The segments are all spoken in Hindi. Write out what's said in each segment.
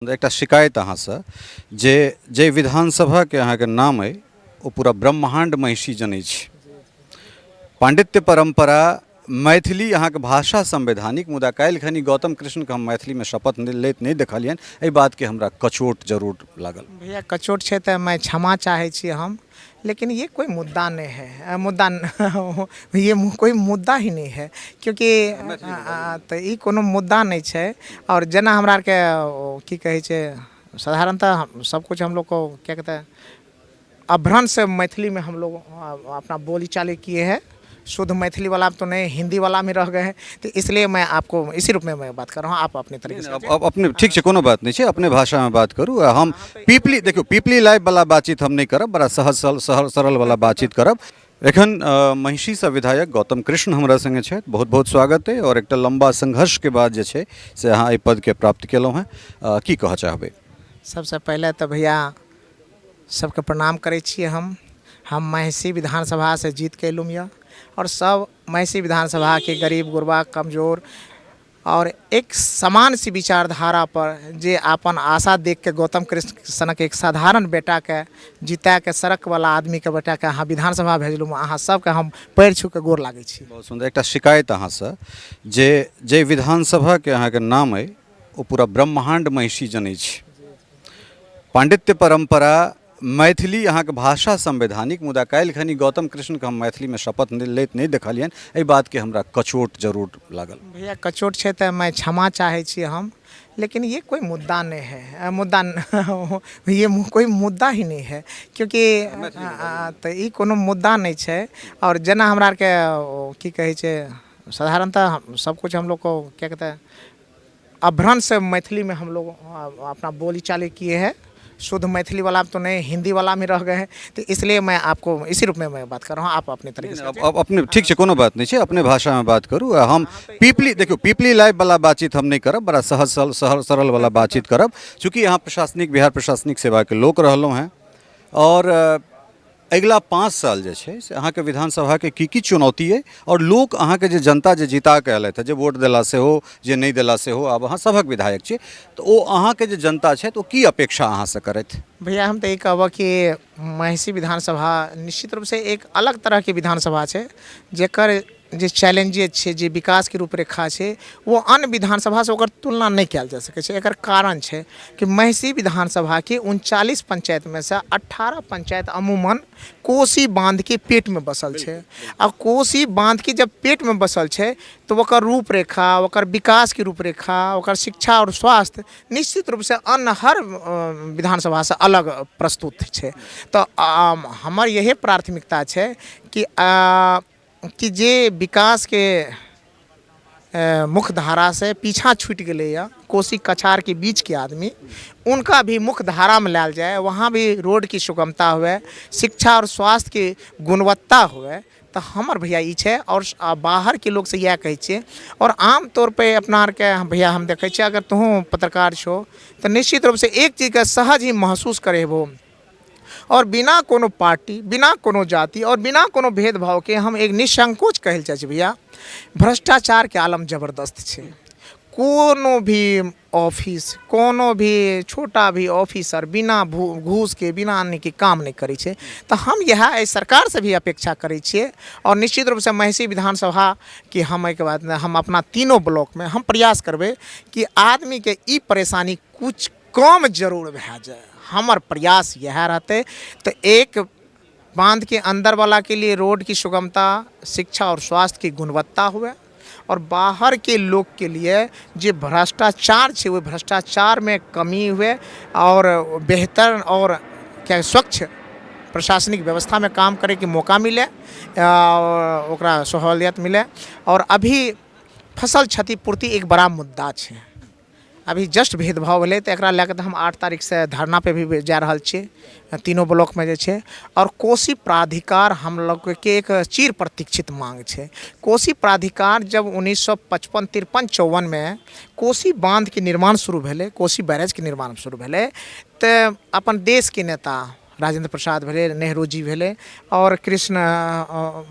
एकटा शिकायत अहाँ से जे विधानसभा के अहाँ के नाम है वो पूरा ब्रह्मांड महिषी जनै छै। पांडित्य परंपरा मैथिली अहाँ के भाषा संवैधानिक मुदा काल्हि खनी गौतम कृष्ण के हम मैथिली में शपथ लैत नहीं देखलियन। एहि बात के हमरा कचोट जरूर लागल। भैया कचोट है तो मैं क्षमा चाहे छी हम, लेकिन ये कोई मुद्दा नहीं है। ये कोई मुद्दा ही नहीं है, क्योंकि तो ये कोनो मुद्दा नहीं है। और जना हमरा आर के की कहे छे, साधारणतः सब कुछ हम लोग को क्या कहते हैं, अभ्रंश से मैथिली में हम लोग अपना बोली चाली किए हैं। शुद्ध मैथिली वाला तो नहीं, हिंदी वाला में रह गए हैं। तो इसलिए मैं आपको इसी रूप में मैं बात कर रहा हूँ। आप अपने तरीके से अपने ठीक है, कोनो बात नहीं है, अपने भाषा में बात करूँ। हम पीपली देखियो, पीपली लाइव वाला बातचीत हम नहीं करब, बड़ा सहज सरल वाला बातचीत करब। एखन महिषी से विधायक गौतम कृष्ण हमरा संगे छथि, बहुत बहुत स्वागत है। और एक लंबा संघर्ष के बाद जे छै से अहाँ एहि पद के प्राप्त केलहुँ हैं, की कह चाहबै? सबसे पहले तो भैया सबके प्रणाम करे छिए। हम महिषी विधानसभा से जीत के एलुँ यऽ, और सब महिषी विधानसभा के गरीब गुरबा कमजोर और एक समान सी विचारधारा पर जे अपन आशा देख के गौतम कृष्ण सनक एक साधारण बेटा के जीता के सड़क वाला आदमी के बेटा के अहाँ विधानसभा भेजलूँ। अहाँ सबके हम पैर छू के गोर लागै छी। बहुत सुंदर। एक शिकायत अहाँ से जे विधानसभा के अहाँ के नाम है वो पूरा ब्रह्मांड महिषी जनै छै। पांडित्य परंपरा मैथिली अहाँ के भाषा संवैधानिक मुदा काल्हि खनी गौतम कृष्ण के हम मैथिली में शपथ लैत नहीं देखलियन। एहि बात के हमरा कचोट जरूर लागल। भैया कचोट है तो मैं क्षमा चाहे छी हम, लेकिन ये कोई मुद्दा नहीं है। ये कोई मुद्दा ही नहीं है, क्योंकि तो ये कोनो मुद्दा नहीं है। और जना हमरा आर के की कहे छे, साधारणतः सब कुछ हम लोग को क्या कहते हैं, अभ्रंश से मैथिली में हम लोग अपना बोली चाली किए हैं। शुद्ध मैथिली वाला तो नहीं, हिंदी वाला में रह गए हैं। तो इसलिए मैं आपको इसी रूप में मैं बात कर रहा हूँ। आप अपने तरीके से अपने ठीक है, कोनो बात नहीं है, अपने भाषा में बात करूँ। हम पीपली देखियो, पीपली लाइव वाला बातचीत हम नहीं करब, बड़ा सहज सरल वाला बातचीत करब। चूँकि यहाँ प्रशासनिक बिहार प्रशासनिक सेवा के लोग रहलों हैं, और अगला 5 साल जे छै से अहाँ के विधानसभा के की चुनौती है, और लोग अहाँ के जे जनता जे जीता के अयलथि, जे वोट देला से हो, जे नहीं देला से हो, आब अहाँ सभक विधायक छी, तो वो अहाँ के जे जनता छै तो की अपेक्षा अहाँ से करथि? भैया हम तो ये कहब कि महिषी विधानसभा निश्चित रूप से एक अलग तरह की विधानसभा है, जेकर जे चैलेंजेस छै, जे विकास के रूपरेखा छै, वो अन्य विधानसभा से ओकर तुलना नहीं किया जा सके छै। एकर कारण छै कि महिषी विधानसभा के 39 पंचायत में से 18 पंचायत अमूमन कोसी बांध के पेट में बसल छै। अब कोसी बांध के जब पेट में बसल छै तो ओकर रूपरेखा, ओकर विकास की रूपरेखा, ओकर शिक्षा और स्वास्थ्य निश्चित रूप से अन्य हर विधानसभा से अलग प्रस्तुत छै। तो हमर यही प्राथमिकता छै कि जे विकास के मुख्य धारा से पीछा छूट गए या कोसी कछार के बीच के आदमी, उनका भी मुख्य धारा में लाल जाए। वहाँ भी रोड की सुगमता हुए, शिक्षा और स्वास्थ्य की गुणवत्ता हुए। तो हमार भैया ई है, और बाहर के लोग से यह कहे छे। और आम तौर पे अपना आर के भैया हम देखे छे, अगर तुम पत्रकार छो तो निश्चित रूप से एक चीज़ का सहज ही महसूस करे वो, और बिना कोनो पार्टी, बिना कोनो जाति और बिना कोनो भेदभाव के हम एक निसंकोच कहल चाहे भैया, भ्रष्टाचार के आलम जबरदस्त है। कोनो भी ऑफिस, कोनो भी छोटा भी ऑफिसर बिना घूस के, बिना अन्य के काम नहीं करे छे। तो हम यह सरकार से भी अपेक्षा करे छिए, और निश्चित रूप से महिषी विधानसभा की हम एक बात हम अपना तीनों ब्लॉक में हम प्रयास करबे कि आदमी के ई परेशानी कुछ कम जरूर भे जाए। हमार प्रयास यह रहते तो एक बांध के अंदर वाला के लिए रोड की सुगमता, शिक्षा और स्वास्थ्य की गुणवत्ता हुए, और बाहर के लोग के लिए जो भ्रष्टाचार है वो भ्रष्टाचार में कमी हुए, और बेहतर और क्या स्वच्छ प्रशासनिक व्यवस्था में काम करे के मौका मिले, ओकरा सहूलियत मिले। और अभी फसल क्षतिपूर्ति एक बड़ा मुद्दा है। अभी जस्ट भेदभाव भेलै तो एकरा लेकर हम 8 तारीख से धरना पे भी जा रहा छे, तीनों ब्लॉक में जे छे। और कोसी प्राधिकार हम लोग के एक चिर प्रतीक्षित मांग छे। कोसी प्राधिकार जब 1955, 53, 54 में कोसी बांध के निर्माण शुरू भेलै, कोसी बैरेज के निर्माण शुरू भेलै, तो अपन देश के नेता राजेंद्र प्रसाद भेले, नेहरू जी भेले और कृष्ण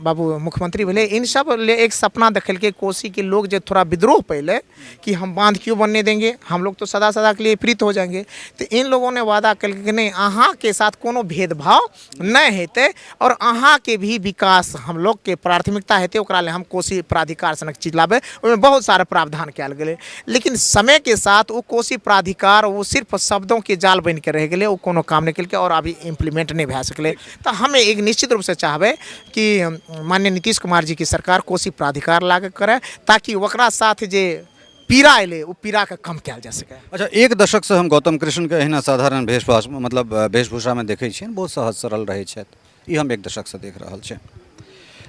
बाबू मुख्यमंत्री भेले, इन सब ले एक सपना देखल के कोसी के लोग जो थोड़ा विद्रोह पहले कि हम बांध क्यों बनने देंगे, हम लोग तो सदा सदा के लिए प्रीत हो जाएंगे। तो इन लोगों ने वादा कल कि नहीं, अहाँ के साथ कोनो भेदभाव नहीं हेते और अहाँ के भी विकास हम लोग के प्राथमिकता हेते, ओकरा ले हम कोसी प्राधिकार सनक चीज लाबे, उसमें बहुत सारा प्रावधान कल गए। लेकिन समय के साथ वो कोसी प्राधिकार वो सिर्फ शब्दों के जाल बन के रह गए, वो कोनो काम नहीं कल और अभी इम्प्लीमेंट नहीं भै सकले। तो हमें एक निश्चित रूप से चाहबे कि माननीय नीतीश कुमार जी की सरकार कोसी प्राधिकार लागू करे, ताकि ओकरा साथ जे पीड़ा अले वो पीड़ा के कम कल जा सके। अच्छा, एक दशक से हम गौतम कृष्ण के अहिना साधारण वेशभूषा मतलब वेशभूषा में देखै छियनि, बहुत सहज सरल रहै छथि, ई हम एक दशक से देख रहल छी।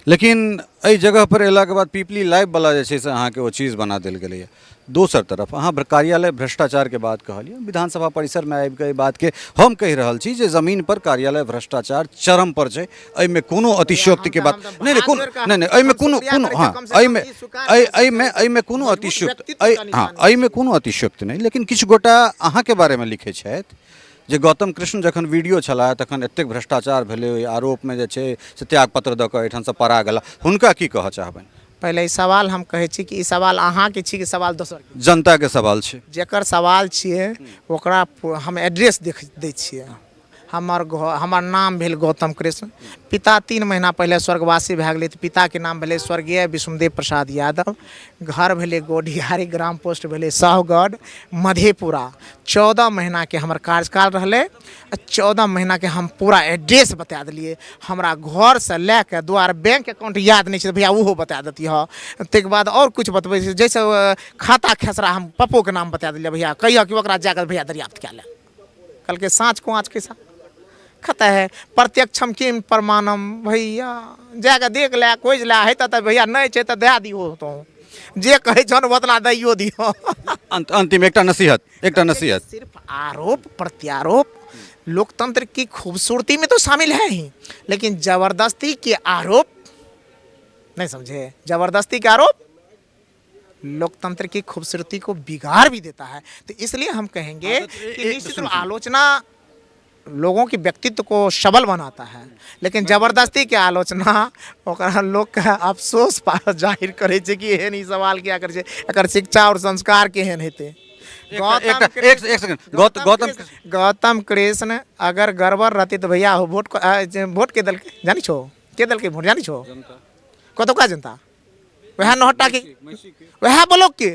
लेकिन एहि जगह पर अयला के बाद पीपली लाइव वाला जे छै से अहाँके ओ चीज बना देल गेलै है। दोसर तरफ अहाँ कार्यालय भ्रष्टाचार के बात कहलिए, विधानसभा परिसर में आबि के बात के हम कहि रहल छी जे जमीन पर कार्यालय भ्रष्टाचार चरम पर छै, एहिमे कोनो अतिशयोक्ति के बात नहीं नहीं, एहिमे कोनो हाँ एहिमे कोनो अतिशयोक्ति हाँ एहिमे कोनो अतिशयोक्ति नहीं। लेकिन किछु गोटा अहाँ के बारे में लिखै छथि जे गौतम कृष्ण जखन वीडियो छला तखन एतेक भ्रष्टाचार भेलै, ओहि आरोप में जे छै से त्यागपत्र दऽ कऽ एहिठाम से परा गेला, हुनका की कहऽ चाहबनि? पहले ई सवाल हम कहै छी कि ई सवाल अहाँ के छी कि सवाल दोसर जनता के सवाल छै, जेकर सवाल छियै ओकरा हम एड्रेस दै छियै। हमर नाम भेल गौतम कृष्ण, पिता 3 महीना पहले स्वर्गवासी भए गेलै, तऽ पिता के नाम भेलै स्वर्गीय विष्णुदेव प्रसाद यादव, घर भेलै गोढ़ियारी, ग्राम पोस्ट भेलै साहगढ़, मधेपुरा। 14 महीना के हमर कार्यकाल रहलै, 14 महीना के हम पूरा एड्रेस बता दिलिए। हमरा घर से लैके द्वार बैंक अकाउंट याद नहीं है भैया, वो बता देती है। ताहिके बाद और कुछ बतबै, जैसे खाता खेसरा हम पप्पो के नाम बता दिलिए, भैया कहिए कि ओकरा जाकर भैया दरियाफ्त कए ले। कल के साँच को आँच के साथ खता है, प्रत्यक्षम किम प्रमाणम, भैया जाके देख ले, खोज ले, है तो भैया नहीं है तो दे दियो, तो जे कहे छन उतना दैयो दियो। अंतिम एकटा नसीहत सिर्फ आरोप प्रत्यारोप लोकतंत्र की खूबसूरती में तो शामिल है ही, लेकिन जबरदस्ती के आरोप नहीं समझे, जबरदस्ती के आरोप लोकतंत्र की खूबसूरती को बिगाड़ भी देता है। तो इसलिए हम कहेंगे कि निश्चित आलोचना लोगों के व्यक्तित्व को सबल बनाता है, लेकिन जबरदस्ती के आलोचना ओकरा लोग का अफसोस जाहिर करे छे कि एहन ई सवाल किया करे छे, एकर शिक्षा और संस्कार केहन हेते। गौतम कृष्ण अगर गड़बड़ रहती तो भैया वोट के दल के जानी छो, के दल के वोट जानी छो, कतो का जनता वह नौहट्टा के वह ब्लॉक के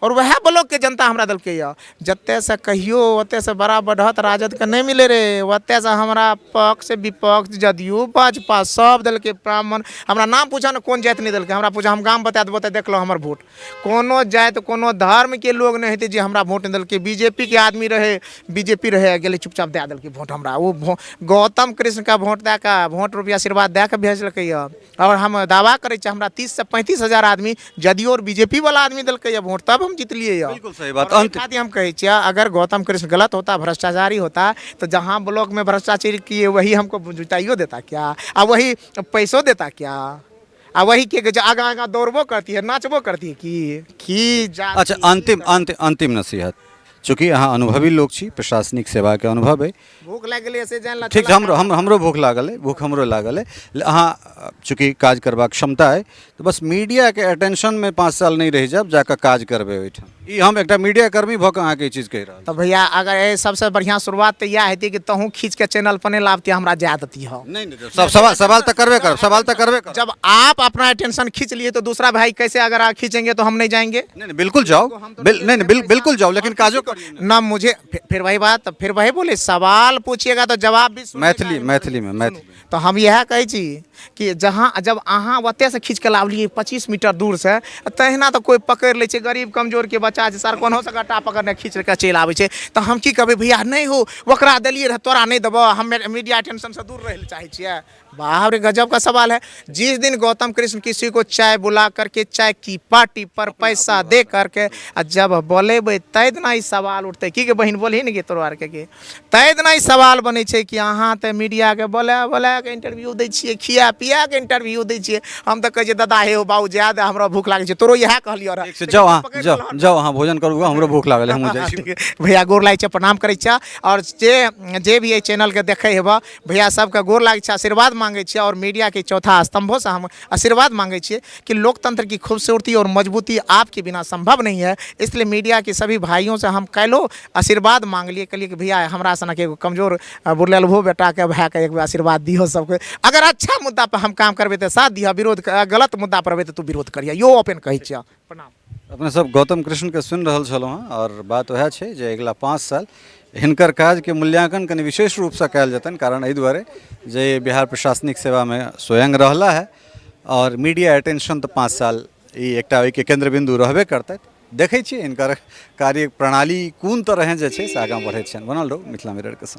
और वह ब्लॉक के जनता हमरा दल के या जत्ते से कहियो ओते से बड़ा बढ़त राजद के नहीं मिले रे, ओते से हमरा पक्ष विपक्ष जदयू भाजपा सब दल के ब्राह्मण, हमरा नाम पूछा ना कौन जाति नहीं दल के, हमरा पूछा हम गांव बता देबो, देख लो हमर वोट, कोनो जाति कोनो धर्म के लोग नहीं हेते जे हमरा वोट दल के। बीजेपी के आदमी रहे, बीजेपी रहे गेले चुपचाप दे दल के वोट हमरा, वो गौतम कृष्ण का वोट दे का वोट रुपया आशीर्वाद दे के भेजल के। और हम दावा करे हमरा 30 से 35 हजार आदमी जदयू और बीजेपी वाला आदमी दल के वोट, तब हम जीत लिए। बिल्कुल सही बात। हम कहे अगर गौतम कृष्ण गलत होता, भ्रष्टाचारी होता, तो जहां ब्लॉक में भ्रष्टाचारी किए वही हमको जुटाइयो देता क्या, अब वही पैसों देता क्या, अब वही के आगा आगा दौड़बो करती है, नाचबो करती है कि अच्छा अंतिम नसीहत, चूँकि अहाँ अनुभवी लोग छी, प्रशासनिक सेवा के अनुभव है, भूख लग गेलै से जान ला, ठीक हमरो भूख लागल है, भूख हमरो लागल है, अहाँ चूँकि काज करबाक क्षमता है, तो बस मीडिया के अटेंशन में 5 साल नहीं रह जाब, जाकर काज करबे ओहिठाम। ई हम एकटा मीडिया कर्मी भऽ कऽ अहाँके ई चीज कहि रहल। तो भैया अगर सबसे बढ़िया शुरुआत तो यह हेती कि तहूँ खींच के चैनल पर नहीं लाबती, हमरा जा देती हो। नहीं सवाल तो करबे कर। जब आप अपना अटेंशन खींच लिए तो दूसरा भाई कैसे अगर आप खींचेंगे तो हम नहीं जाएंगे? नहीं बिल्कुल जाओ, बिल्कुल जाओ, लेकिन काजो ना मुझे फिर वही बात, फिर वही बोले सवाल पूछिएगा तो जवाब भी मैथिली में तो हम यह कहे छी कि जब अहाँ ओते से खींच के लावलिए 25 मीटर दूर से, तहिना तो कोई पकड़ ले छे, गरीब कमजोर के बच्चा सर कोनो से गट्टा पकड़ने खींच के चल आवे छे, तो हम की कहबे भैया नहीं हो ओकरा देलिए रह, तोरा नहीं देबो, हम मीडिया अटेंशन से दूर रहे चाहे छिए। बाप रे गजब का सवाल है। जिस दिन गौतम कृष्ण किसी को चाय बुला करके चाय की पार्टी पर पैसा दे करके जब बोले तय दिन इस सवाल उठते की के बहन बोलही ने कि तोरो आर के तै इतना ही सवाल बनै छै कि अहाँ तऽ मीडिया के बोला के इंटरव्यू दै छियै, खिया पिया के इंटरव्यू दै छियै। हम तऽ कहै छियै दादा हे बाबू जाए दे, हमरा भूख लागै छै, तोरो इएह कहलियो रह। ठीक छै, जाओ अहाँ भोजन करू, हमरो भूख लागल है, हमहूँ जाइ छी। भैया गोर लागै छै, प्रणाम करै छै। और जे भी एहि चैनल के देखै हेबऽ भैया सबके गोर लागै छै, आशीर्वाद मांगै छियै। और मीडिया के चौथा स्तंभों से हम आशीर्वाद मांगे छियै कि लोकतंत्र की खूबसूरती और मजबूती आपके बिना संभव नहीं है। इसलिए मीडिया के सभी भाइयों से हम कैलो आशीर्वाद मांग लिए, कहलिए कि भैया हमरा सनक एगो कमजोर बुरलेलहो बेटा के भाई के एक आशीर्वाद दियो सबके। अगर अच्छा मुद्दा पर हम काम करबे तो साथ दिया, विरोध गलत मुद्दा पर तो तू विरोध करिया, यो ओपन कहै छियै। प्रणाम। अपने सब गौतम कृष्ण के सुनि रहल छलहुँ हँ। और बात वएह छै जे अगिला 5 साल हिनकर काज के मूल्यांकन कनि विशेष रूप से कयल जेतनि, कारण एहि दुआरे जे बिहार प्रशासनिक सेवा में स्वयं रहला है और मीडिया अटेंशन तो 5 साल ई एकटा ओहिके केंद्र बिंदु रहबे करतै। देखै छियै हिनकर कार्य प्रणाली कोन तरह जे छै से आगाँ बढ़ैत छनि। बनल रहू मिथिला मिरर के संग।